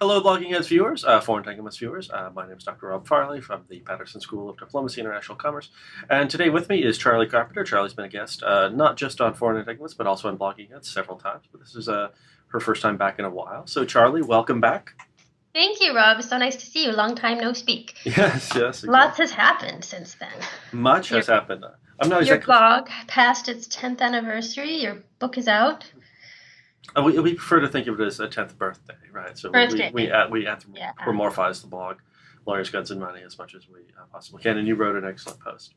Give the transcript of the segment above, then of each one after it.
Hello, Blogging Heads viewers, Foreign Entanglements viewers. My name is Dr. Rob Farley from the Patterson School of Diplomacy and International Commerce. And today with me is Charli Carpenter. Charli's been a guest, not just on Foreign Entanglements, but also on Blogging Heads several times. But this is her first time back in a while. So, Charli, welcome back. Thank you, Rob. So nice to see you. Long time no speak. Yes, exactly. Lots has happened since then. Much has happened. I'm not Your exactly. blog passed its 10th anniversary. Your book is out. We prefer to think of it as a 10th birthday, right? So Birthday. we anthropomorphize the blog, Lawyers, Guns, and Money, as much as we possibly can. And you wrote an excellent post,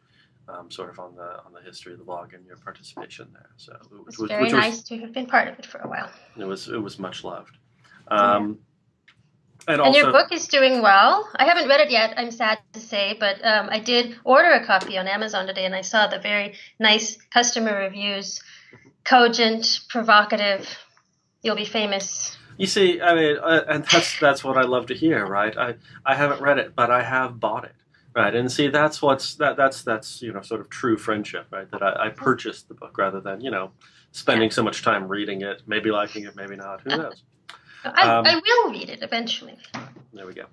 sort of on the history of the blog and your participation there. So It's very nice to have been part of it for a while. It was much loved. And your book is doing well. I haven't read it yet, I'm sad to say, but I did order a copy on Amazon today, and I saw the very nice customer reviews. Cogent, provocative, you'll be famous. You see, I mean, and that's what I love to hear, right? I haven't read it, but I have bought it, right? And see, that's sort of true friendship, right? That I purchased the book rather than spending so much time reading it, maybe liking it, maybe not. Who knows? I will read it eventually. There we go.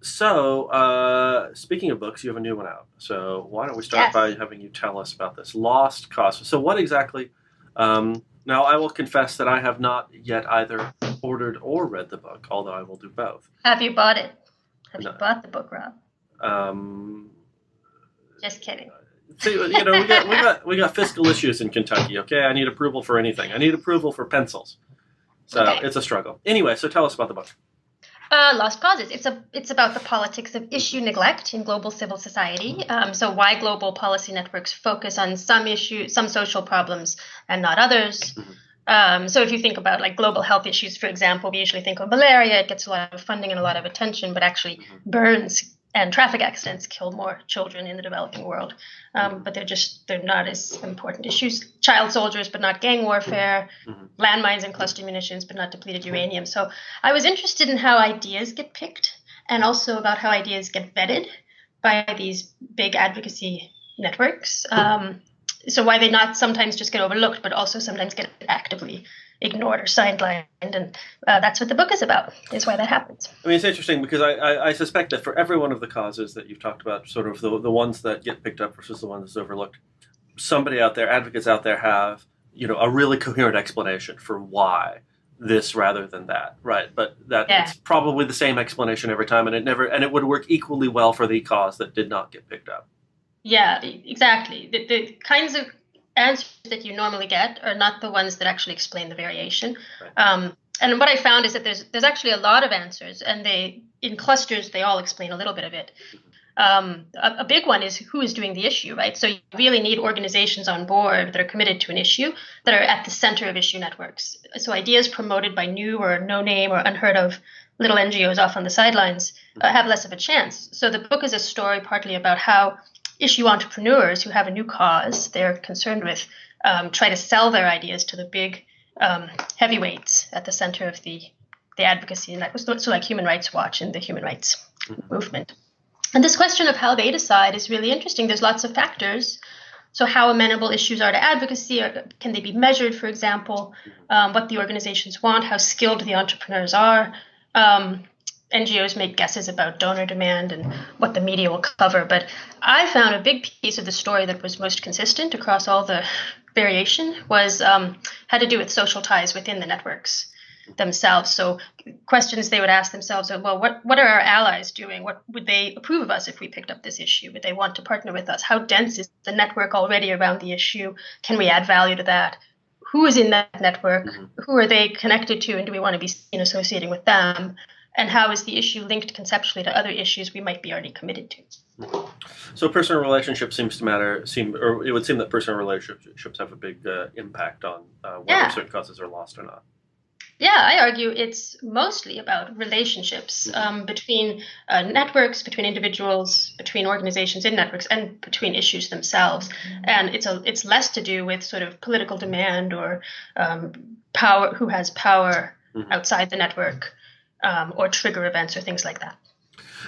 So, speaking of books, you have a new one out. So why don't we start by having you tell us about this Lost Cause. So what exactly... now, I will confess that I have not yet either ordered or read the book, although I will do both. Have you bought it? Have you bought the book, Rob? Just kidding. See, we got fiscal issues in Kentucky, okay? I need approval for anything. I need approval for pencils. So It's a struggle. Anyway, so tell us about the book. Lost Causes. It's about the politics of issue neglect in global civil society. So why global policy networks focus on some issues, some social problems, and not others. So if you think about like global health issues, for example, we usually think of malaria. It gets a lot of funding and a lot of attention, but actually burns and traffic accidents kill more children in the developing world. But they're not as important issues. Child soldiers, but not gang warfare. Landmines and cluster munitions, but not depleted uranium. So I was interested in how ideas get picked and also about how ideas get vetted by these big advocacy networks. So why they not sometimes just get overlooked, but also sometimes get actively ignored or sidelined, and that's what the book is about, is why that happens. I mean, it's interesting because I suspect that for every one of the causes that you've talked about, sort of the ones that get picked up versus the ones that's overlooked, somebody out there, advocates out there have, a really coherent explanation for why this rather than that, right? But it's probably the same explanation every time, and it would work equally well for the cause that did not get picked up. Yeah, exactly. The kinds of answers that you normally get are not the ones that actually explain the variation. Right. And what I found is that there's actually a lot of answers, and in clusters they all explain a little bit of it. A big one is who is doing the issue, right? So you really need organizations on board that are committed to an issue, that are at the center of issue networks. So ideas promoted by new or no-name or unheard of little NGOs off on the sidelines have less of a chance. So the book is a story partly about how issue entrepreneurs who have a new cause they're concerned with try to sell their ideas to the big heavyweights at the center of the advocacy, and that was so like Human Rights Watch and the human rights movement. And this question of how they decide is really interesting. There's lots of factors. So how amenable issues are to advocacy, or can they be measured, for example, what the organizations want, how skilled the entrepreneurs are. NGOs make guesses about donor demand and what the media will cover. But I found a big piece of the story that was most consistent across all the variation was had to do with social ties within the networks themselves. So questions they would ask themselves are, well, what are our allies doing? What would they approve of us if we picked up this issue? Would they want to partner with us? How dense is the network already around the issue? Can we add value to that? Who is in that network? Who are they connected to? And do we want to be seen associating with them? And how is the issue linked conceptually to other issues we might be already committed to? So personal relationships seems to matter. It would seem that personal relationships have a big impact on whether certain causes are lost or not. Yeah, I argue it's mostly about relationships between networks, between individuals, between organizations in networks, and between issues themselves. And it's less to do with sort of political demand or power, who has power outside the network. Or trigger events or things like that.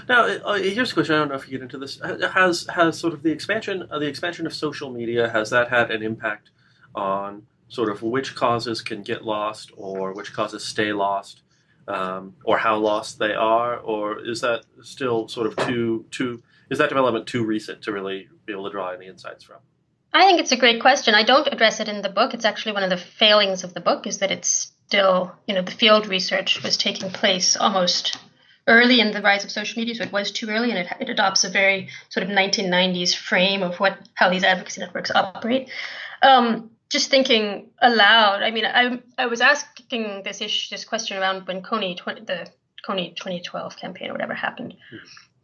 Now, here's a question. I don't know if you get into this. Has sort of the expansion of social media, has that had an impact on sort of which causes can get lost or which causes stay lost? or how lost they are, or is that still sort of is that development too recent to really be able to draw any insights from? I think it's a great question. I don't address it in the book. It's actually one of the failings of the book is that it's still, the field research was taking place almost early in the rise of social media, so it was too early, and it adopts a very sort of 1990s frame of how these advocacy networks operate. Just thinking aloud, I mean, I was asking this question around when the Kony 2012 campaign or whatever happened.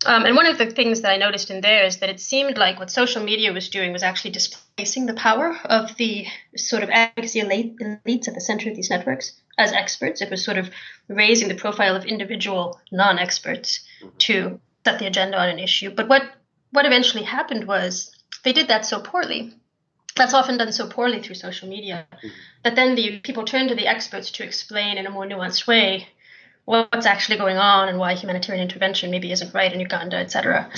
And one of the things that I noticed in there is that it seemed like what social media was doing was actually displacing the power of the sort of advocacy elites at the center of these networks as experts. It was sort of raising the profile of individual non-experts to set the agenda on an issue. But what eventually happened was they did that so poorly. That's often done so poorly through social media that then the people turn to the experts to explain in a more nuanced way what's actually going on and why humanitarian intervention maybe isn't right in Uganda, et cetera.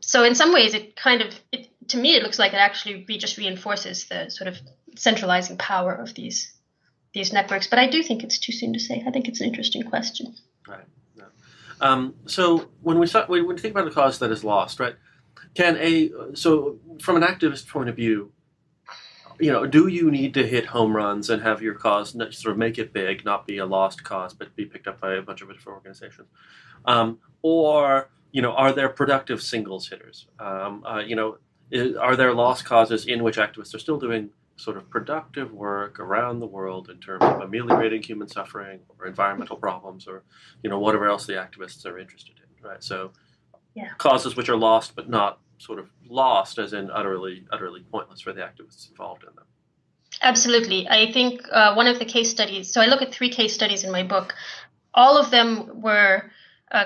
So in some ways, to me, it looks like it actually just reinforces the sort of centralizing power of these networks. But I do think it's too soon to say. I think it's an interesting question. Right. Yeah. So when we think about a cause that is lost, right? So from an activist point of view, do you need to hit home runs and have your cause sort of make it big, not be a lost cause, but be picked up by a bunch of different organizations? Or, are there productive singles hitters? Are there lost causes in which activists are still doing sort of productive work around the world in terms of ameliorating human suffering or environmental problems or, whatever else the activists are interested in, right? So causes which are lost but not sort of lost as in utterly pointless for the activists involved in them. Absolutely. I think one of the case studies, so I look at 3 case studies in my book. All of them were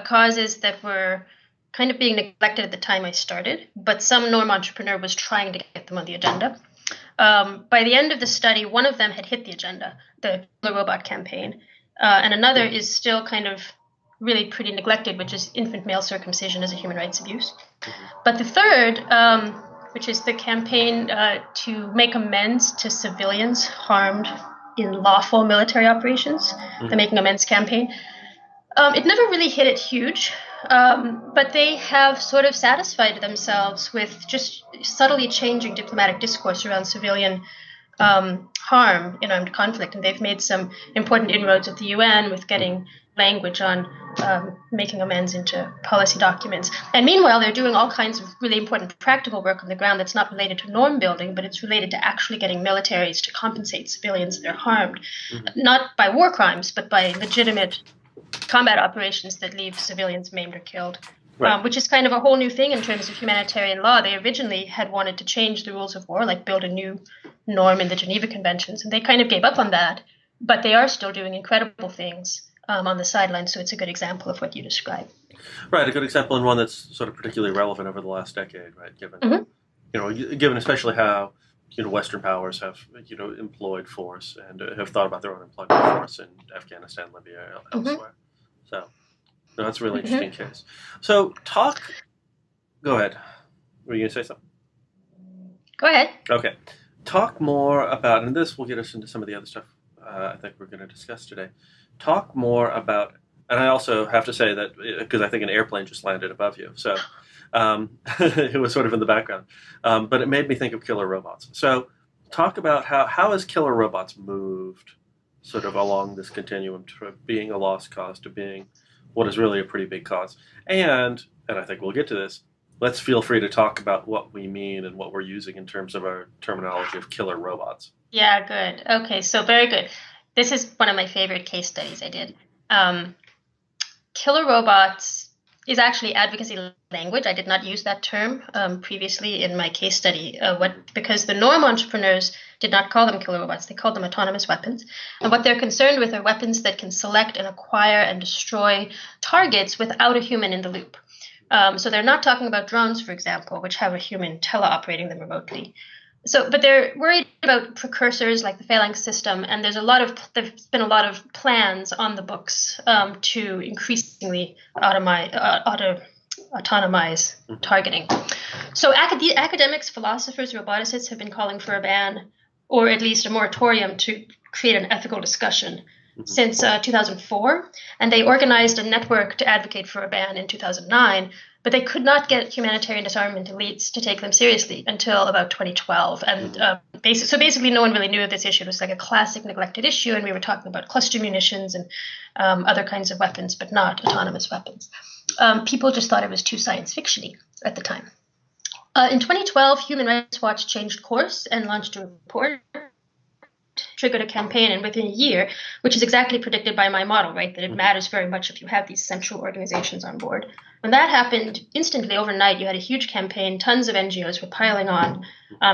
causes that were kind of being neglected at the time I started, but some norm entrepreneur was trying to get them on the agenda. By the end of the study, one of them had hit the agenda, the Killer Robot campaign, and another is still kind of really pretty neglected, which is infant male circumcision as a human rights abuse. But the third, which is the campaign to make amends to civilians harmed in lawful military operations, the Making Amends campaign, it never really hit it huge, but they have sort of satisfied themselves with just subtly changing diplomatic discourse around civilian harm in armed conflict. And they've made some important inroads at the UN with getting language on making amends into policy documents. And meanwhile, they're doing all kinds of really important practical work on the ground that's not related to norm building, but it's related to actually getting militaries to compensate civilians that are harmed, not by war crimes, but by legitimate combat operations that leave civilians maimed or killed. Right. Which is kind of a whole new thing in terms of humanitarian law. They originally had wanted to change the rules of war, like build a new norm in the Geneva Conventions, and they kind of gave up on that, but they are still doing incredible things on the sidelines, so it's a good example of what you described. Right, a good example and one that's sort of particularly relevant over the last decade, right, given, given especially how, Western powers have, employed force and have thought about their own employment of force in Afghanistan, Libya, elsewhere. So, no, that's a really interesting case. So, go ahead. Were you going to say something? Go ahead. Okay. Talk more about, and this will get us into some of the other stuff I think we're going to discuss today. Talk more about, and I also have to say that, because I think an airplane just landed above you, so it was sort of in the background, but it made me think of killer robots. So talk about how has killer robots moved sort of along this continuum from being a lost cause to being what is really a pretty big cause. And I think we'll get to this, let's feel free to talk about what we mean and what we're using in terms of our terminology of killer robots. Yeah, good. Okay, so very good. This is one of my favorite case studies I did. Killer robots is actually advocacy language. I did not use that term previously in my case study because the norm entrepreneurs did not call them killer robots. They called them autonomous weapons. And what they're concerned with are weapons that can select and acquire and destroy targets without a human in the loop. So they're not talking about drones, for example, which have a human teleoperating them remotely. But they're worried about precursors like the phalanx system, and there's been a lot of plans on the books to increasingly autonomize targeting. So academics, philosophers, roboticists have been calling for a ban, or at least a moratorium to create an ethical discussion since 2004, and they organized a network to advocate for a ban in 2009, but they could not get humanitarian disarmament elites to take them seriously until about 2012. And so basically no one really knew of this issue. It was like a classic neglected issue, and we were talking about cluster munitions and other kinds of weapons, but not autonomous weapons. People just thought it was too science fiction-y at the time. In 2012, Human Rights Watch changed course and launched a report, triggered a campaign, and within a year, which is exactly predicted by my model, right, that it matters very much if you have these central organizations on board. When that happened, instantly, overnight, you had a huge campaign, tons of NGOs were piling on,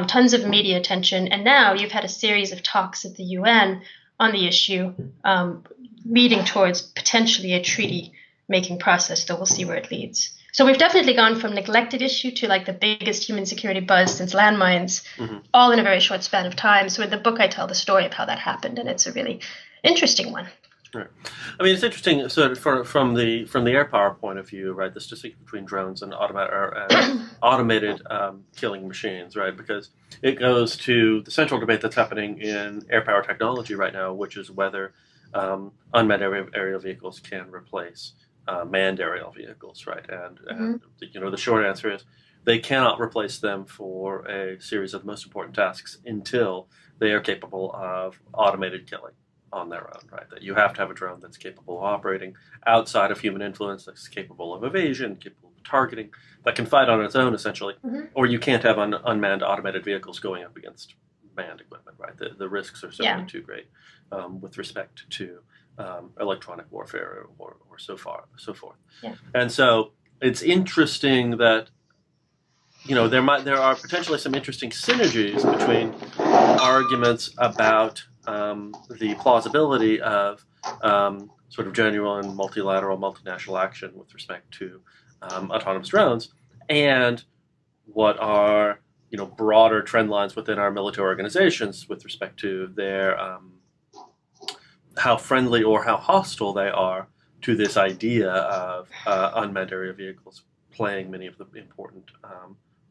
tons of media attention, and now you've had a series of talks at the UN on the issue, leading towards potentially a treaty-making process, though we'll see where it leads. So we've definitely gone from neglected issue to like the biggest human security buzz since landmines, all in a very short span of time. So in the book, I tell the story of how that happened, and it's a really interesting one. Right. I mean, it's interesting. So from the air power point of view, right, this distinction between drones and automated killing machines, right, because it goes to the central debate that's happening in air power technology right now, which is whether unmanned aerial vehicles can replace manned aerial vehicles, right? And the short answer is they cannot replace them for a series of the most important tasks until they are capable of automated killing on their own, right? That you have to have a drone that's capable of operating outside of human influence, that's capable of evasion, capable of targeting, that can fight on its own, essentially. Or you can't have unmanned automated vehicles going up against manned equipment, right? The risks are simply too great with respect to electronic warfare or so forth. Yeah. And so it's interesting that there are potentially some interesting synergies between arguments about the plausibility of sort of genuine multilateral multinational action with respect to autonomous drones and what are broader trend lines within our military organizations with respect to their how friendly or how hostile they are to this idea of unmanned aerial vehicles playing many of the important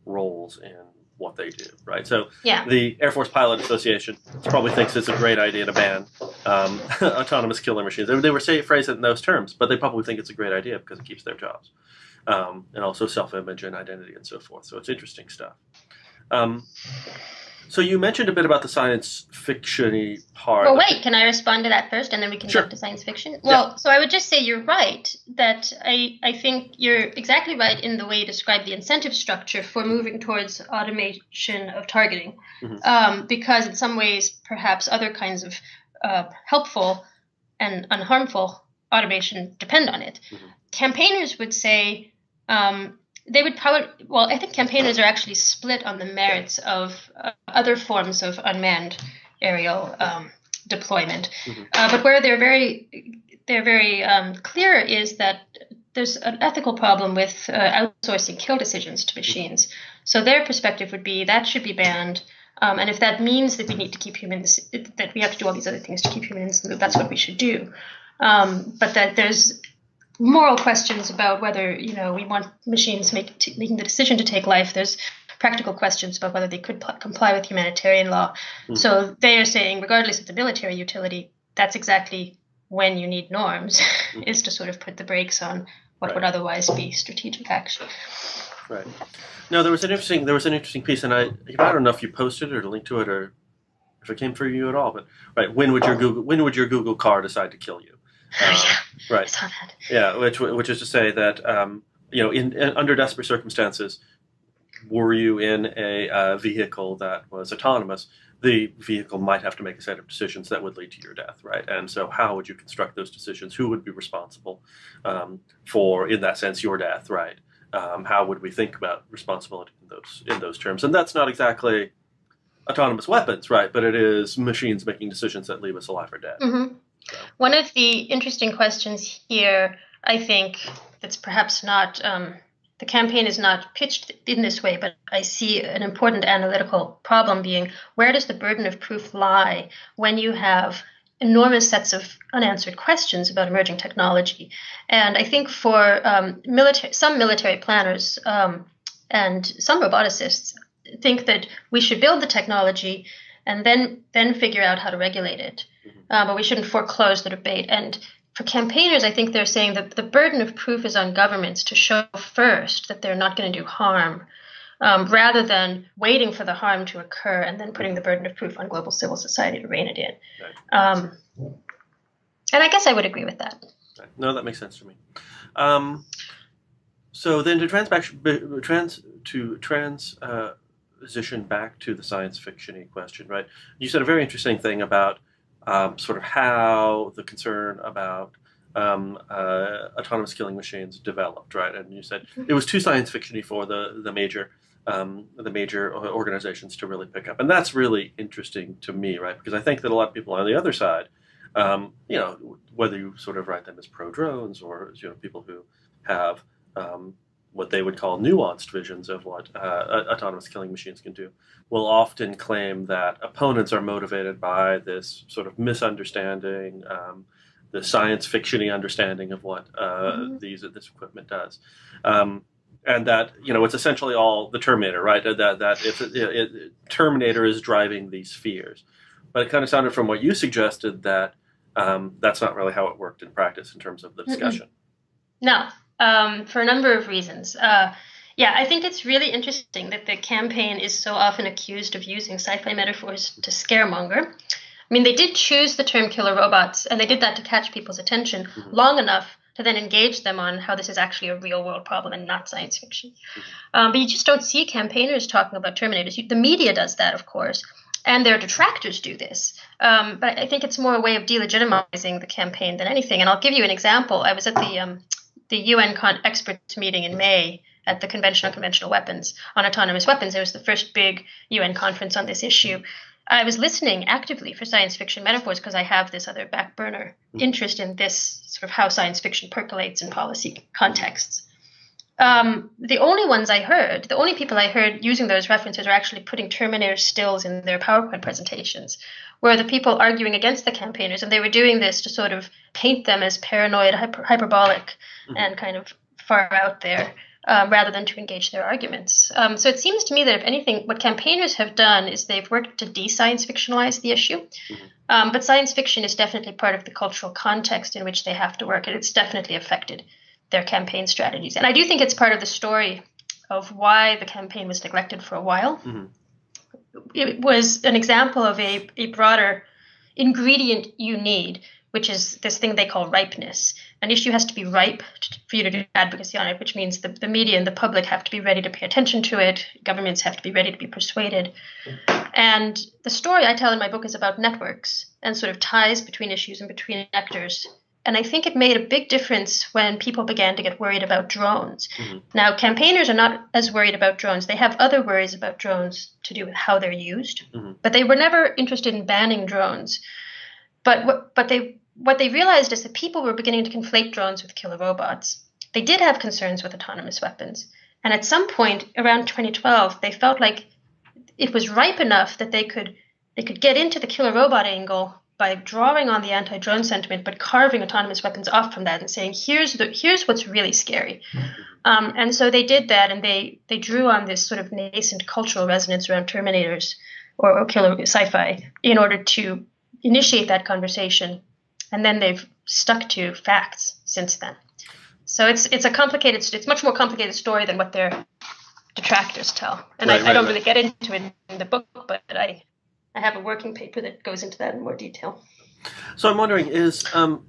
roles in what they do, right? So the Air Force Pilot Association probably thinks it's a great idea to ban autonomous killer machines. They were phrased it in those terms, but they probably think it's a great idea because it keeps their jobs. And also self-image and identity and so forth. So it's interesting stuff. So you mentioned a bit about the science fiction-y part. Well, wait, can I respond to that first, and then we can jump to science fiction? Well, so I would just say you're right, that I think you're exactly right in the way you describe the incentive structure for moving towards automation of targeting, because in some ways, perhaps other kinds of helpful and unharmful automation depend on it. Campaigners would say... I think campaigners are actually split on the merits of other forms of unmanned aerial deployment. But where they're very clear is that there's an ethical problem with outsourcing kill decisions to machines. So their perspective would be that should be banned. And if that means that we need to keep humans, that we have to do all these other things to keep humans in the loop, that's what we should do. But that there's moral questions about whether we want machines making the decision to take life. There's practical questions about whether they could comply with humanitarian law. So they are saying, regardless of the military utility, that's exactly when you need norms, is to sort of put the brakes on what would otherwise be strategic action. Right. No, there was an interesting piece, and I don't know if you posted it or linked to it or if it came through you at all. But when would your Google car decide to kill you? Right. I saw that. Yeah, which is to say that under desperate circumstances, were you in a vehicle that was autonomous, the vehicle might have to make a set of decisions that would lead to your death, right? And so, how would you construct those decisions? Who would be responsible for, in that sense, your death, right? How would we think about responsibility in those terms? And that's not exactly autonomous weapons, right? But it is machines making decisions that leave us alive or dead. So. One of the interesting questions here, I think, that's perhaps not, the campaign is not pitched in this way, but I see an important analytical problem being, where does the burden of proof lie when you have enormous sets of unanswered questions about emerging technology? And I think for some military planners and some roboticists think that we should build the technology and then figure out how to regulate it. but we shouldn't foreclose the debate. And for campaigners, I think they're saying that the burden of proof is on governments to show first that they're not going to do harm, rather than waiting for the harm to occur and then putting the burden of proof on global civil society to rein it in. Right. And I guess I would agree with that. Right. No, that makes sense to me. So then to transition back to the science fiction-y question, right? You said a very interesting thing about sort of how the concern about autonomous killing machines developed, right? And you said it was too science fiction-y for the major organizations to really pick up, and that's really interesting to me, right? Because I think that a lot of people on the other side, whether you sort of write them as pro-drones or people who have what they would call nuanced visions of what autonomous killing machines can do, will often claim that opponents are motivated by this sort of misunderstanding, the science fiction-y understanding of what this equipment does. And that, it's essentially all the Terminator, right? That if Terminator is driving these fears. But it kind of sounded from what you suggested that that's not really how it worked in practice in terms of the discussion. No, for a number of reasons. I think it's really interesting that the campaign is so often accused of using sci-fi metaphors to scaremonger. I mean, they did choose the term killer robots, and they did that to catch people's attention long enough to then engage them on how this is actually a real-world problem and not science fiction. But you just don't see campaigners talking about Terminators. The media does that, of course, and their detractors do this. But I think it's more a way of delegitimizing the campaign than anything. And I'll give you an example. I was at the UN experts meeting in May at the Convention on Conventional Weapons on autonomous weapons. It was the first big UN conference on this issue. I was listening actively for science fiction metaphors because I have this other back burner interest in this sort of how science fiction percolates in policy contexts. The only people I heard using those references are actually putting Terminator stills in their PowerPoint presentations, where the people arguing against the campaigners, and they were doing this to sort of paint them as paranoid, hyperbolic, and kind of far out there, rather than to engage their arguments. So it seems to me that if anything, what campaigners have done is they've worked to de-science fictionalize the issue. But science fiction is definitely part of the cultural context in which they have to work, and it's definitely affected their campaign strategies. And I do think it's part of the story of why the campaign was neglected for a while. It was an example of a broader ingredient you need, which is this thing they call ripeness. An issue has to be ripe for you to do advocacy on it, which means the media and the public have to be ready to pay attention to it. Governments have to be ready to be persuaded. And the story I tell in my book is about networks and sort of ties between issues and between actors. And I think it made a big difference when people began to get worried about drones. Now, campaigners are not as worried about drones. They have other worries about drones to do with how they're used. But they were never interested in banning drones. But what they realized is that people were beginning to conflate drones with killer robots. They did have concerns with autonomous weapons. And at some point around 2012, they felt like it was ripe enough that they could get into the killer robot angle by drawing on the anti-drone sentiment, but carving autonomous weapons off from that and saying, here's what's really scary. And so they did that, and they drew on this sort of nascent cultural resonance around Terminators or killer sci-fi in order to initiate that conversation. And then they've stuck to facts since then. So it's much more complicated story than what their detractors tell. And I don't really get into it in the book, but I have a working paper that goes into that in more detail. So I'm wondering, is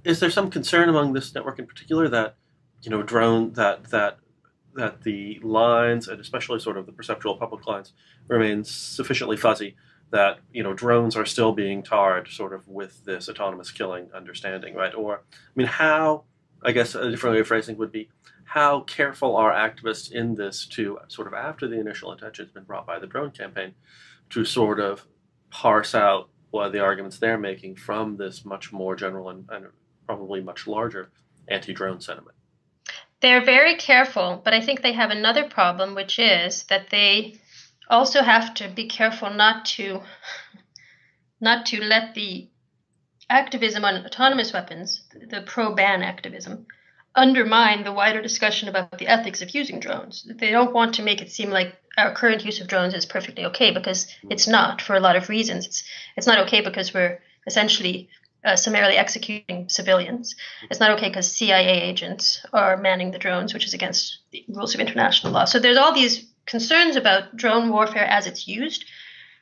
there some concern among this network in particular that, drone that the lines, and especially sort of the perceptual public lines, remain sufficiently fuzzy that, drones are still being tarred sort of with this autonomous killing understanding, right? Or, how, I guess a different way of phrasing would be, how careful are activists in this to sort of after the initial attention has been brought by the drone campaign to sort of parse out what the arguments they're making from this much more general and probably much larger anti-drone sentiment? They're very careful, but I think they have another problem, which is that they also have to be careful not to let the activism on autonomous weapons, the pro-ban activism, undermine the wider discussion about the ethics of using drones. They don't want to make it seem like our current use of drones is perfectly okay, because it's not, for a lot of reasons. It's not okay because we're essentially summarily executing civilians. It's not okay because CIA agents are manning the drones, which is against the rules of international law. So there's all these concerns about drone warfare as it's used,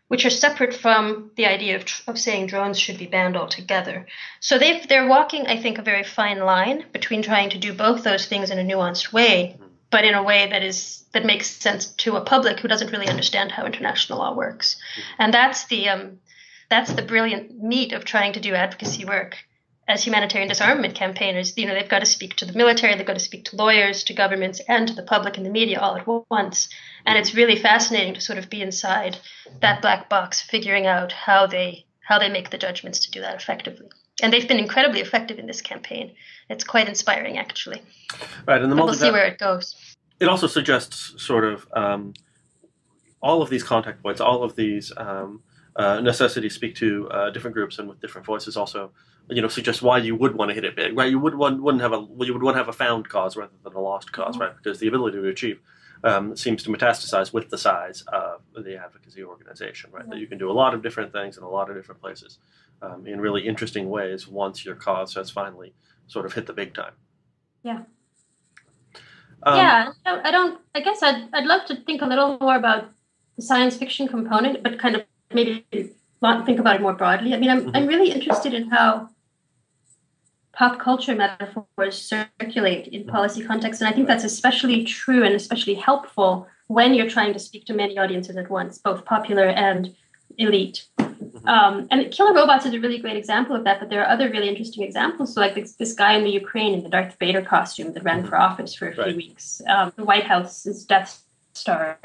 which are separate from the idea of saying drones should be banned altogether. So they're walking, I think, a very fine line between trying to do both those things in a nuanced way, but in a way that makes sense to a public who doesn't really understand how international law works. And that's the brilliant meat of trying to do advocacy work as humanitarian disarmament campaigners. They've got to speak to the military, they've got to speak to lawyers, to governments, and to the public and the media all at once. And it's really fascinating to sort of be inside that black box, figuring out how they make the judgments to do that effectively. And they've been incredibly effective in this campaign. It's quite inspiring, actually. Right, and we'll see where it goes. It also suggests sort of all of these contact points, all of these necessities speak to different groups and with different voices. Also, suggest why you would want to hit it big. Right, you would want to have a found cause rather than a lost cause. Right, because the ability to achieve seems to metastasize with the size of the advocacy organization. Right, that you can do a lot of different things in a lot of different places in really interesting ways once your cause has finally sort of hit the big time. Yeah. I guess I'd love to think a little more about the science fiction component, but kind of maybe think about it more broadly. I mean, I'm really interested in how pop culture metaphors circulate in policy contexts, and I think that's especially true and especially helpful when you're trying to speak to many audiences at once, both popular and elite. And Killer Robots is a really great example of that, but there are other really interesting examples. So like this guy in the Ukraine in the Darth Vader costume that ran for office for a few weeks. The White House's Death Star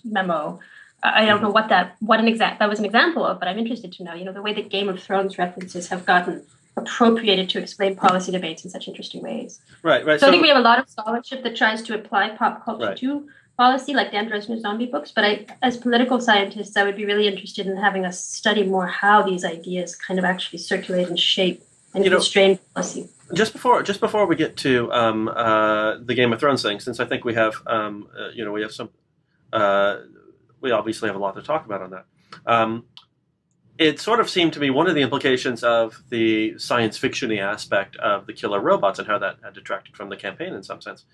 memo. I don't know that was an example of, but I'm interested to know, the way that Game of Thrones references have gotten appropriated to explain policy debates in such interesting ways. Right. So I think we have a lot of scholarship that tries to apply pop culture to policy, like Dan Drezner's zombie books, but as political scientists, I would be really interested in having us study more how these ideas kind of actually circulate and shape and constrain policy. Just before we get to the Game of Thrones thing, since I think we have we obviously have a lot to talk about on that. It sort of seemed to me one of the implications of the science fiction-y aspect of the Killer Robots and how that had detracted from the campaign in some sense.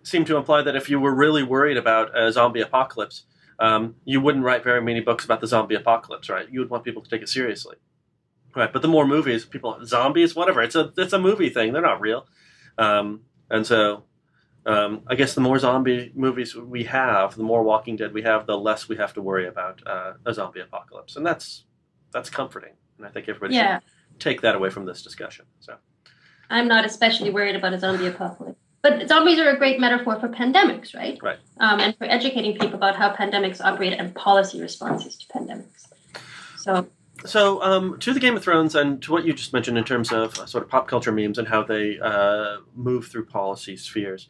Seemed to imply that if you were really worried about a zombie apocalypse, you wouldn't write very many books about the zombie apocalypse, right? You would want people to take it seriously, right? But the more movies, zombies, whatever, it's a movie thing. They're not real, and so I guess the more zombie movies we have, the more Walking Dead we have, the less we have to worry about a zombie apocalypse, and that's comforting. And I think everybody should take that away from this discussion. So, I'm not especially worried about a zombie apocalypse. But zombies are a great metaphor for pandemics, right? Right. And for educating people about how pandemics operate and policy responses to pandemics. So to the Game of Thrones and to what you just mentioned in terms of sort of pop culture memes and how they move through policy spheres.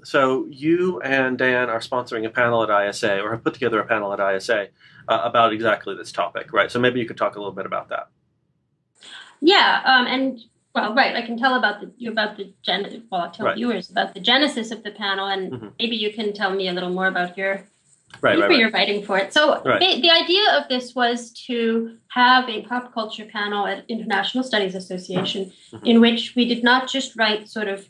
So you and Dan are sponsoring a panel at ISA, or have put together a panel at ISA about exactly this topic, right? So maybe you could talk a little bit about that. Yeah, well, right. I can tell I'll tell viewers about the genesis of the panel, and maybe you can tell me a little more about your paper you're writing for it. So the idea of this was to have a pop culture panel at International Studies Association in which we did not just write sort of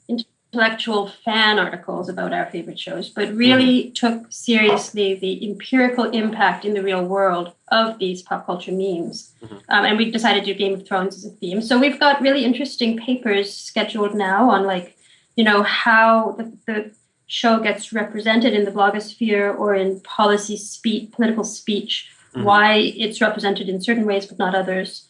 intellectual fan articles about our favorite shows, but really took seriously the empirical impact in the real world of these pop culture memes. And we decided to do Game of Thrones as a theme. So we've got really interesting papers scheduled now on how the show gets represented in the blogosphere or in political speech, why it's represented in certain ways but not others,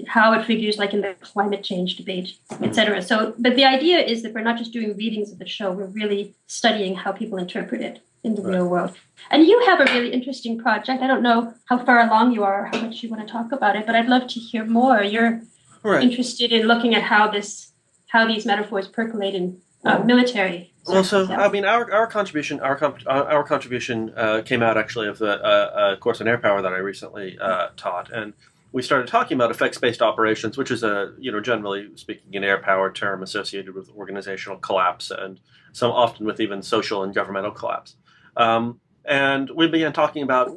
how it figures like in the climate change debate, etc. So, but the idea is that we're not just doing readings of the show, we're really studying how people interpret it in the real world. And you have a really interesting project. I don't know how far along you are or how much you want to talk about it, but I'd love to hear more. You're interested in looking at how these metaphors percolate in military. Well, so I mean, our contribution came out actually of the course on air power that I recently taught, and we started talking about effects-based operations, which is generally speaking, an air power term associated with organizational collapse and some often with even social and governmental collapse. And we began talking about,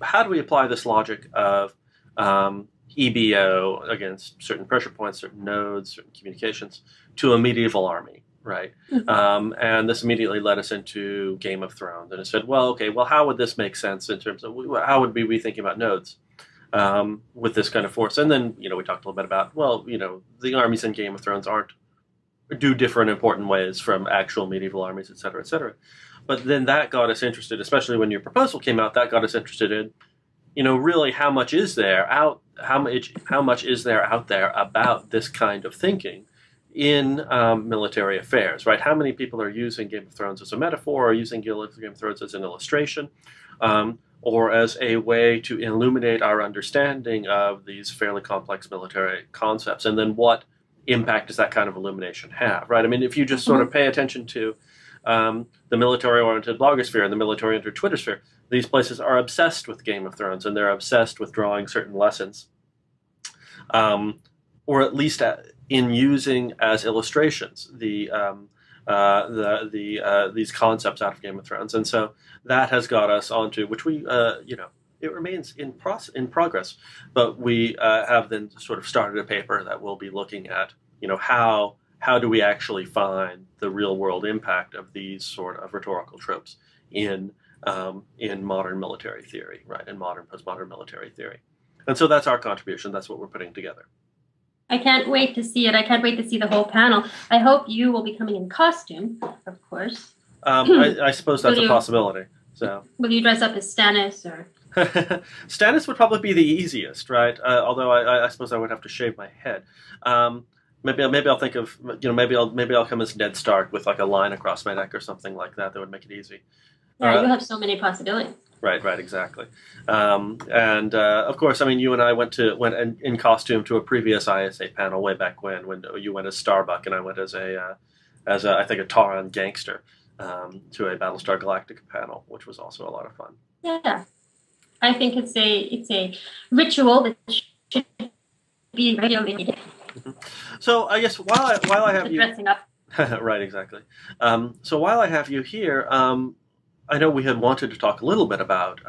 how do we apply this logic of EBO against certain pressure points, certain nodes, certain communications, to a medieval army, right? And this immediately led us into Game of Thrones. And it said, well, okay, well, how would this make sense in terms of how would we be thinking about nodes with this kind of force? And then, we talked a little bit about, well, the armies in Game of Thrones do differ in important ways from actual medieval armies, et cetera, et cetera. But then that got us interested, especially when your proposal came out, that got us interested in, really how much is there out there about this kind of thinking in military affairs, right? How many people are using Game of Thrones as a metaphor, or using Game of Thrones as an illustration, or as a way to illuminate our understanding of these fairly complex military concepts? And then what impact does that kind of illumination have, right? I mean, if you just sort of pay attention to the military-oriented blogosphere and the military-oriented Twitter sphere, these places are obsessed with Game of Thrones, and they're obsessed with drawing certain lessons, or at least in using as illustrations these concepts out of Game of Thrones. And so that has got us onto, which we, it remains in progress, but we have then sort of started a paper that will be looking at, how do we actually find the real world impact of these sort of rhetorical tropes in modern military theory, right? In modern postmodern military theory. And so that's our contribution. That's what we're putting together. I can't wait to see it. I can't wait to see the whole panel. I hope you will be coming in costume, of course. I suppose that's a possibility. So will you dress up as Stannis or? Stannis would probably be the easiest, right? Although I suppose I would have to shave my head. Maybe I'll think of, maybe I'll come as Ned Stark with like a line across my neck or something like that. That would make it easy. Yeah, you have so many possibilities. Right, exactly. And of course, I mean, you and I went in costume to a previous ISA panel way back when you went as Starbuck and I went as I think a Tauran gangster to a Battlestar Galactica panel, which was also a lot of fun. Yeah, I think it's a ritual that should be regularly. So I guess while I have you dressing up, right, exactly. So while I have you here, I know we had wanted to talk a little bit about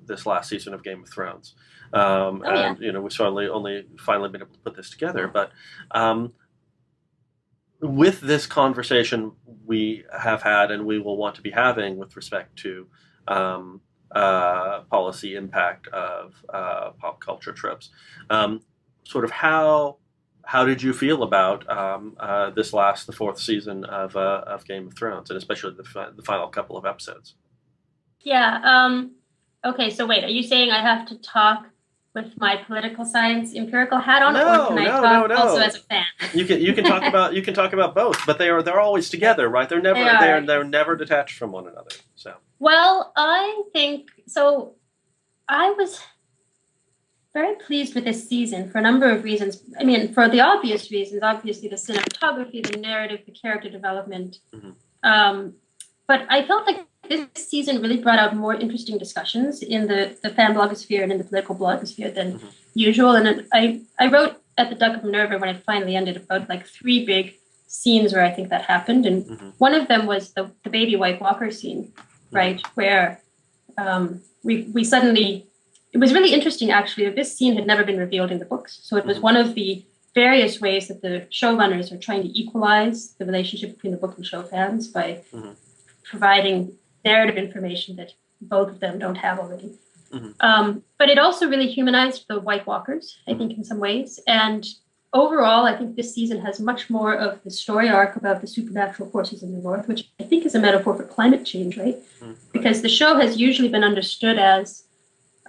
this last season of Game of Thrones, and we certainly only finally been able to put this together. But with this conversation we have had, and we will want to be having with respect to policy impact of pop culture tropes, sort of how did you feel about the fourth season of Game of Thrones, and especially the final couple of episodes? Yeah. Okay. So wait, are you saying I have to talk with my political science empirical hat on, or can I talk also as a fan? You can talk about both, but they're always together, right? They're never detached from one another. So. Well, I think so. I was very pleased with this season for a number of reasons. I mean, for the obvious reasons, obviously the cinematography, the narrative, the character development. But I felt like this season really brought out more interesting discussions in the fan blogosphere and in the political blogosphere than usual. And I wrote at the Duck of Minerva when it finally ended about like 3 big scenes where I think that happened. And one of them was the baby White Walker scene, right? Where we suddenly... It was really interesting, actually, that this scene had never been revealed in the books. So it was one of the various ways that the showrunners are trying to equalize the relationship between the book and show fans by providing narrative information that both of them don't have already. But it also really humanized the White Walkers, I think, in some ways. And overall, I think this season has much more of the story arc about the supernatural forces in the North, which I think is a metaphor for climate change, right? Because the show has usually been understood as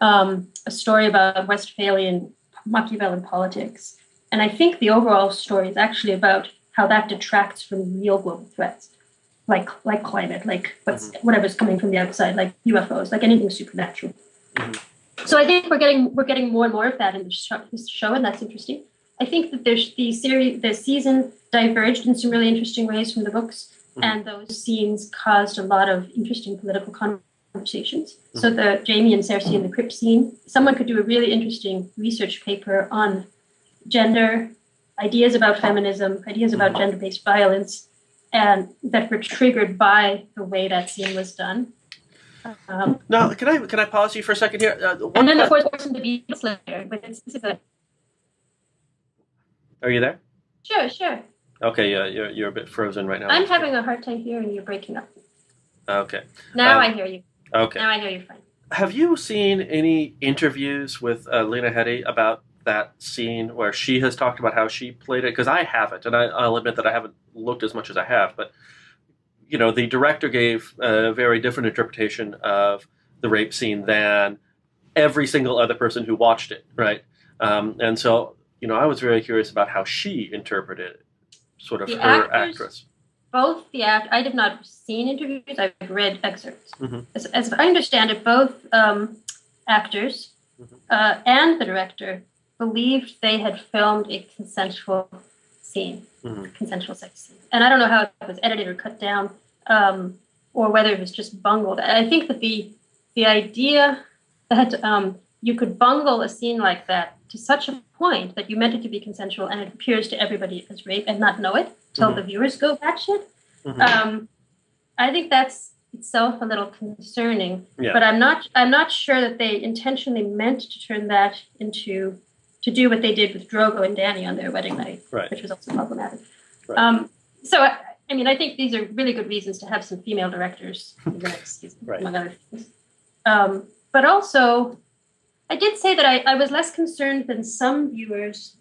a story about Westphalian Machiavellian politics. And I think the overall story is actually about how that detracts from real global threats, like climate, like whatever's coming from the outside, like UFOs, like anything supernatural. So I think we're getting more and more of that in this show, and that's interesting. I think that the season diverged in some really interesting ways from the books, and those scenes caused a lot of interesting political conversations. So the Jaime and Cersei in the crypt scene, someone could do a really interesting research paper on gender, ideas about feminism, ideas about gender-based violence, and that were triggered by the way that scene was done. Now, can I pause you for a second here? And then the fourth person, the Beatles Slayer. But this is a... Are you there? Sure. Okay, yeah, you're a bit frozen right now. I'm having a hard time hearing you breaking up. Okay. Now I hear you. Okay. Now I hear you fine. Have you seen any interviews with Lena Headey about that scene where she has talked about how she played it? Because I haven't, and I'll admit that I haven't looked as much as I have, but the director gave a very different interpretation of the rape scene than every single other person who watched it, right? And so, I was very curious about how she interpreted sort of her actress. Both I have not seen interviews, I've read excerpts. Mm-hmm. As I understand it, both actors and the director believed they had filmed a consensual scene, consensual sex scene. And I don't know how it was edited or cut down, or whether it was just bungled. I think that the idea that you could bungle a scene like that to such a point that you meant it to be consensual and it appears to everybody as rape and not know it till the viewers go batshit. I think that's itself a little concerning. Yeah. But I'm not sure that they intentionally meant to turn that to do what they did with Drogo and Dany on their wedding night, which was also problematic. Right. So I think these are really good reasons to have some female directors in the next season, among other things. But also, I did say that I was less concerned than some viewers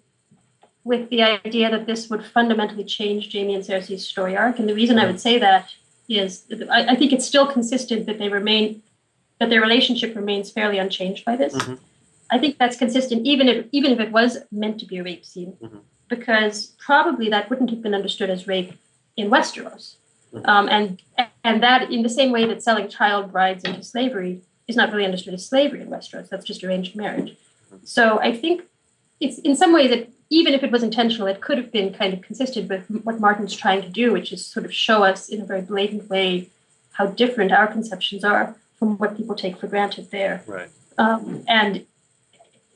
with the idea that this would fundamentally change Jaime and Cersei's story arc. And the reason I would say that is I think it's still consistent that their relationship remains fairly unchanged by this. Mm-hmm. I think that's consistent, even if it was meant to be a rape scene, because probably that wouldn't have been understood as rape in Westeros. Mm-hmm. And that in the same way that selling child brides into slavery is not really understood as slavery in Westeros. That's just arranged marriage. So I think it's in some ways that even if it was intentional, it could have been kind of consistent with what Martin's trying to do, which is sort of show us in a very blatant way how different our conceptions are from what people take for granted there. Right. And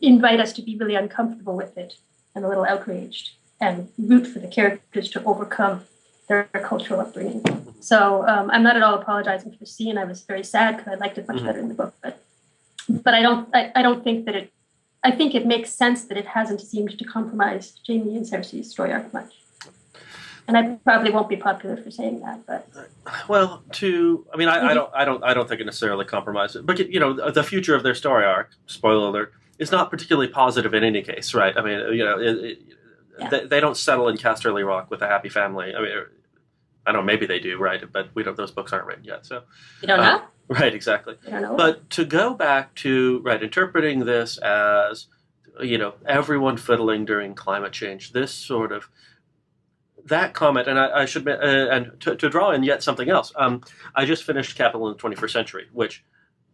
invite us to be really uncomfortable with it and a little outraged and root for the characters to overcome their cultural upbringing. So I'm not at all apologizing for the scene. I was very sad because I liked it much better in the book. But I don't think that I think it makes sense that it hasn't seemed to compromise Jaime and Cersei's story arc much. And I probably won't be popular for saying that, but well, I don't think it necessarily compromised it. But the future of their story arc, spoiler alert, is not particularly positive in any case, right? I mean, they don't settle in Casterly Rock with a happy family. I mean, I don't know, maybe they do, right? But those books aren't written yet, so you don't know. Right, exactly. But to go back to interpreting this as everyone fiddling during climate change, this sort of that comment, and I should and to draw in yet something else. I just finished Capital in the 21st Century, which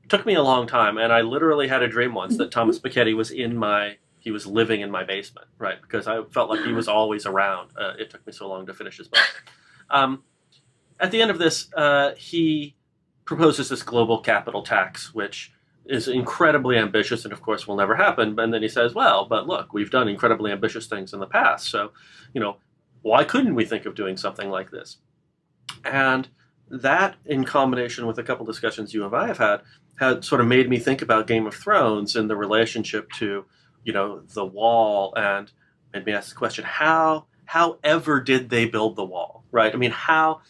took me a long time, and I literally had a dream once that Thomas Piketty was he was living in my basement, right? Because I felt like he was always around. It took me so long to finish his book. At the end of this, he proposes this global capital tax, which is incredibly ambitious and, of course, will never happen. And then he says, well, but look, we've done incredibly ambitious things in the past. So, why couldn't we think of doing something like this? And that, in combination with a couple discussions you and I have had sort of made me think about Game of Thrones and the relationship to, the wall, and made me ask the question, how ever did they build the wall, right? I mean, how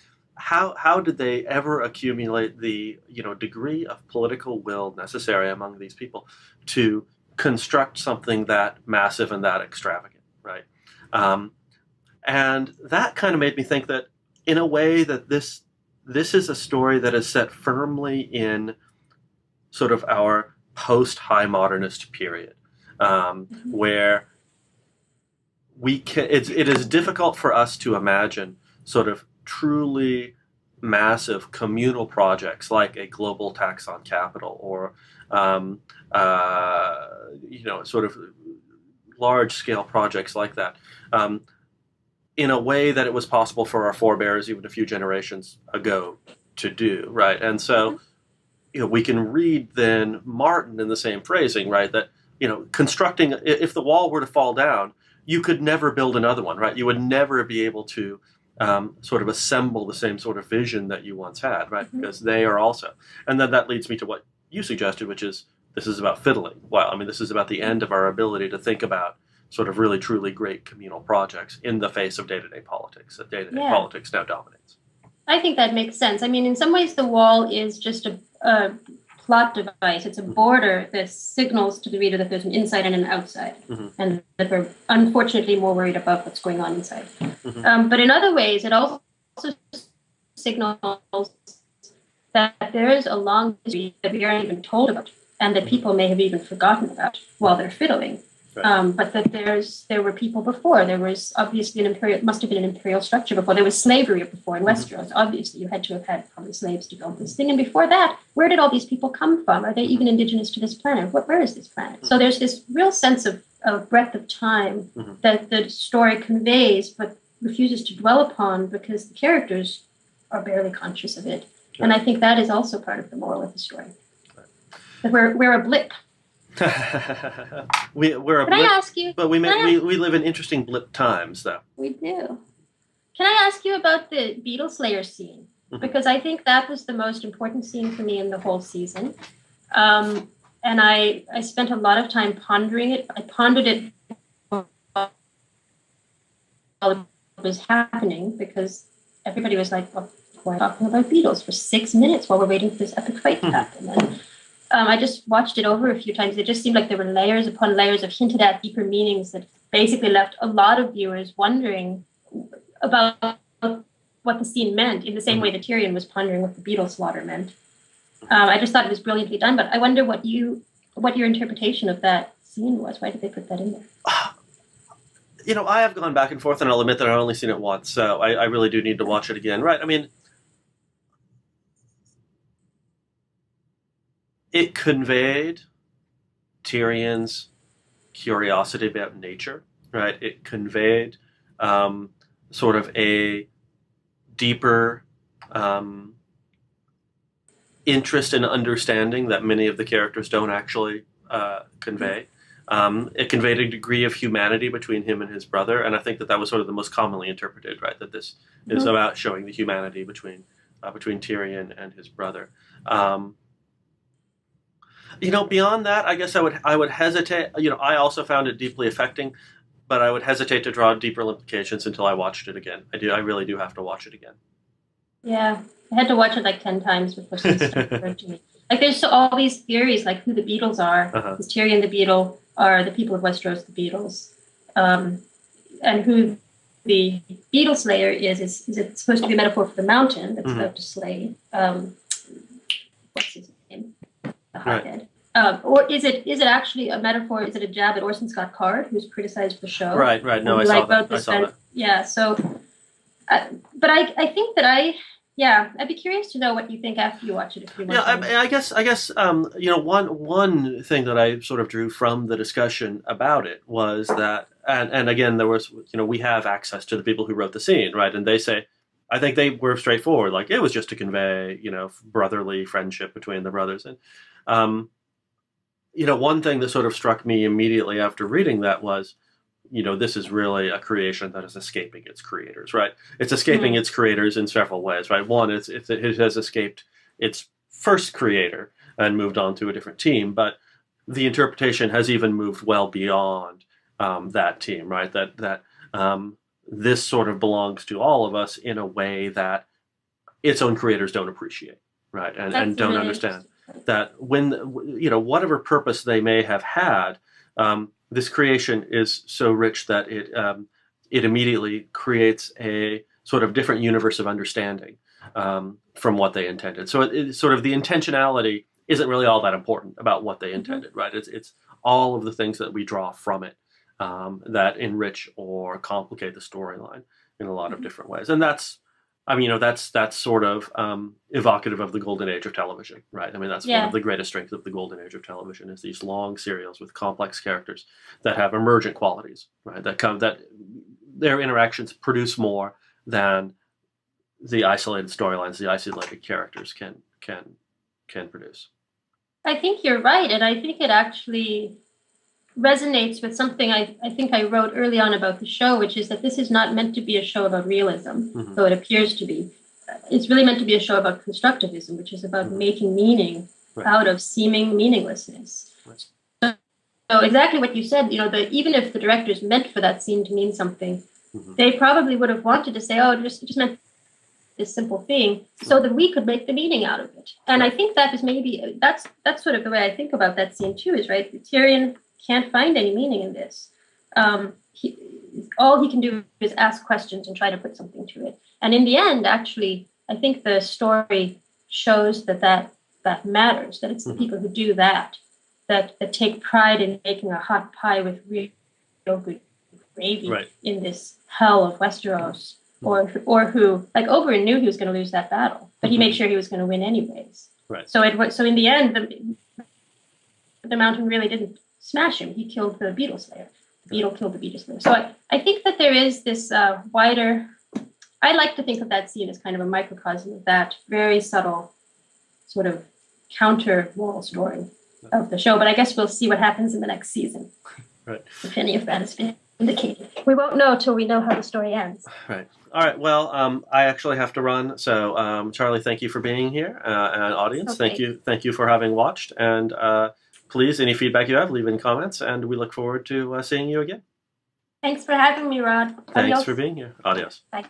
did they ever accumulate the degree of political will necessary among these people to construct something that massive and that extravagant, right? And that kind of made me think that in a way that this is a story that is set firmly in sort of our post-high modernist period, where it is difficult for us to imagine sort of truly massive communal projects like a global tax on capital or sort of large scale projects like that in a way that it was possible for our forebears even a few generations ago to do, right? And so we can read then Martin in the same phrasing, right, that constructing, if the wall were to fall down, you could never build another one, right? You would never be able to sort of assemble the same sort of vision that you once had, right? Because they are also. And then that leads me to what you suggested, which is this is about fiddling. Well, I mean, this is about the end of our ability to think about sort of really, truly great communal projects in the face of day-to-day politics. That day-to-day politics now dominates. I think that makes sense. I mean, in some ways, the wall is just a plot device. It's a border that signals to the reader that there's an inside and an outside, and that we're unfortunately more worried about what's going on inside. But in other ways, it also signals that there is a long history that we aren't even told about, and that people may have even forgotten about while they're fiddling. Right. But that there were people before. There was obviously must have been an imperial structure before. There was slavery before in Westeros. Obviously, you had to have had probably slaves to build this thing. And before that, where did all these people come from? Are they even indigenous to this planet? Where is this planet? So there's this real sense of breadth of time that the story conveys, but refuses to dwell upon because the characters are barely conscious of it. Right. And I think that is also part of the moral of the story. That we're a blip. we're a blip, I ask you? But we live in interesting blip times, though. We do. Can I ask you about the Beetle Slayer scene? Because I think that was the most important scene for me in the whole season. And I spent a lot of time pondering it. I pondered it while it was happening because everybody was like, well, we're talking about beetles for 6 minutes while we're waiting for this epic fight to happen. And I just watched it over a few times. It just seemed like there were layers upon layers of hinted at deeper meanings that basically left a lot of viewers wondering about what the scene meant in the same way that Tyrion was pondering what the beetle slaughter meant. I just thought it was brilliantly done, but I wonder what your interpretation of that scene was. Why did they put that in there? I have gone back and forth, and I'll admit that I've only seen it once, so I really do need to watch it again. Right, I mean, it conveyed Tyrion's curiosity about nature, right? It conveyed sort of a deeper interest and understanding that many of the characters don't actually convey. It conveyed a degree of humanity between him and his brother, and I think that was sort of the most commonly interpreted, right? That this is about showing the humanity between Tyrion and his brother. Beyond that, I guess I would hesitate. I also found it deeply affecting, but I would hesitate to draw deeper implications until I watched it again. I really do have to watch it again. Yeah, I had to watch it like 10 times before some stuff occurred to me. Like there's all these theories, like who the Beatles are. Is Tyrion the Beetle? Are the people of Westeros the Beatles? And who the Beetle Slayer is it supposed to be a metaphor for the mountain that's about to slay? What's his name? The hothead. Or is it actually a metaphor? Is it a jab at Orson Scott Card, who's criticized the show? Right. No, I saw that. Yeah. So, but I think that I'd be curious to know what you think after you watch it. If you want. I guess one thing that I sort of drew from the discussion about it was that, and again, there was we have access to the people who wrote the scene, right? And they say, I think they were straightforward, like it was just to convey brotherly friendship between the brothers. And one thing that sort of struck me immediately after reading that was, this is really a creation that is escaping its creators, right? It's escaping its creators in several ways, right? One, it has escaped its first creator and moved on to a different team, but the interpretation has even moved well beyond that team, right? That this sort of belongs to all of us in a way that its own creators don't appreciate, right? And don't understand that when, whatever purpose they may have had, this creation is so rich that it immediately creates a sort of different universe of understanding from what they intended. So it's sort of the intentionality isn't really all that important about what they intended, right? It's all of the things that we draw from it that enrich or complicate the storyline in a lot of different ways. And that's sort of evocative of the golden age of television, right? I mean, that's one of the greatest strengths of the golden age of television is these long serials with complex characters that have emergent qualities, right? That their interactions produce more than the isolated storylines, the isolated characters can produce. I think you're right, and I think it actually resonates with something I think I wrote early on about the show, which is that this is not meant to be a show about realism, though it appears to be. It's really meant to be a show about constructivism, which is about making meaning out of seeming meaninglessness. So exactly what you said, even if the directors meant for that scene to mean something, they probably would have wanted to say, oh, it just meant this simple thing, so that we could make the meaning out of it. And I think that is that's sort of the way I think about that scene too, is right. Tyrion can't find any meaning in this. All he can do is ask questions and try to put something to it. And in the end, actually, I think the story shows that matters, that it's the people who do that take pride in making a hot pie with real good gravy in this hell of Westeros. Or who, like Oberyn knew he was going to lose that battle, but he made sure he was going to win anyways. Right. So in the end, the Mountain really didn't smash him. He killed the Beetle Slayer. The Beetle killed the Beetle Slayer. So I think that there is this wider. I like to think of that scene as kind of a microcosm of that very subtle, sort of counter moral story of the show. But I guess we'll see what happens in the next season. Right. If any of that has been indicated. We won't know till we know how the story ends. Right. All right. Well, I actually have to run. So, Charli, thank you for being here, and audience, thank you for having watched. And please, any feedback you have, leave in comments, and we look forward to seeing you again. Thanks for having me, Rod. Thanks for being here. Adios. Bye.